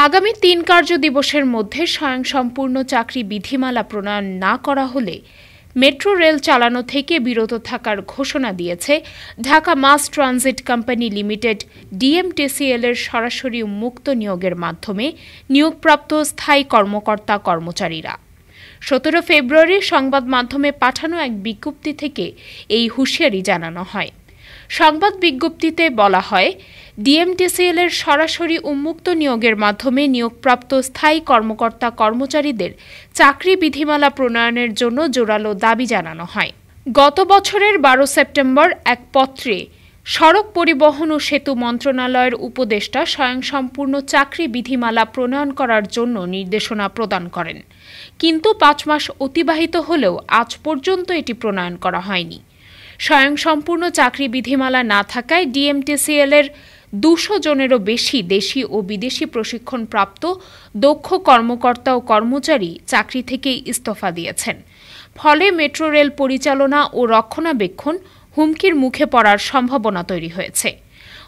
আগামী ৩ কার্য দিবসের মধ্যে স্বয়ংসম্পূর্ণ চাকরি বিধিমালা প্রণয়ন না করা হলে মেট্রো রেল চালানো থেকে বিরত থাকার ঘোষণা দিয়েছে Dhaka mass transit company limited DMTCL এর সরাসরি মুক্ত নিয়োগের মাধ্যমে নিয়োগপ্রাপ্ত স্থায়ী কর্মকর্তা কর্মচারীরা। ১৭ ফেব্রুয়ারি সংবাদ মাধ্যমে পাঠানো এক বিজ্ঞপ্তি থেকে এই হুঁশিয়ারি জানানো হয়। সংবাদ বিজ্ঞপ্তিতে বলা হয়, ডিএমটিসিএল এর সরাসরি উন্মুক্ত নিয়োগের মাধ্যমে নিয়োগপ্রাপ্ত স্থায়ী কর্মকর্তা কর্মচারীদের চাকরি বিধিমালা প্রণয়নের জন্য জোরালো দাবি জানানো হয়। গত বছরের ১২ সেপ্টেম্বর এক পত্রে সড়ক পরিবহন ও সেতু মন্ত্রণালয়ের উপদেষ্টা স্বয়ংসম্পূর্ণ চাকরি বিধিমালা প্রণয়ন করার জন্য নির্দেশনা প্রদান করেন, কিন্তু ৫ মাস অতিবাহিত হলেও আজ পর্যন্ত এটি প্রণয়ন করা হয়নি। স্বয়ংসম্পূর্ণ চাকরি বিধিমালা না থাকায় ডিএমটিসিএল এর ২০০ জনেরও বেশি দেশি ও বিদেশি প্রশিক্ষণপ্রাপ্ত দক্ষ কর্মকর্তা ও কর্মচারী চাকরি থেকে ইস্তফা দিয়েছেন। ফলে মেট্রো রেল পরিচালনা ও রক্ষণাবেক্ষণ হুমকির মুখে পড়ার সম্ভাবনা তৈরি হয়েছে।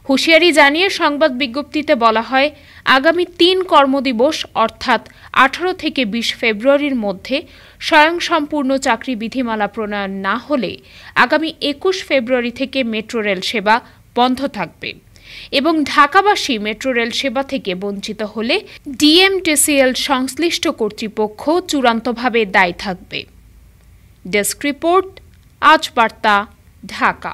হুঁশিয়ারি জানিয়ে সংবাদ বিজ্ঞপ্তিতে বলা হয়, আগামী ৩ কর্মদিবস অর্থাৎ ১৮ থেকে ২০ ফেব্রুয়ারির মধ্যে স্বয়ংসম্পূর্ণ চাকরি বিধিমালা প্রণয়ন না হলে আগামী ২১ ফেব্রুয়ারি থেকে মেট্রো রেল সেবা বন্ধ থাকবে এবং ঢাকাবাসী মেট্রো রেল সেবা থেকে বঞ্চিত হলে ডিএমটিসিএল সংশ্লিষ্ট কর্তৃপক্ষ চূড়ান্তভাবে দায়ী থাকবে। ডেস্ক রিপোর্ট, আজ বার্তা, ঢাকা।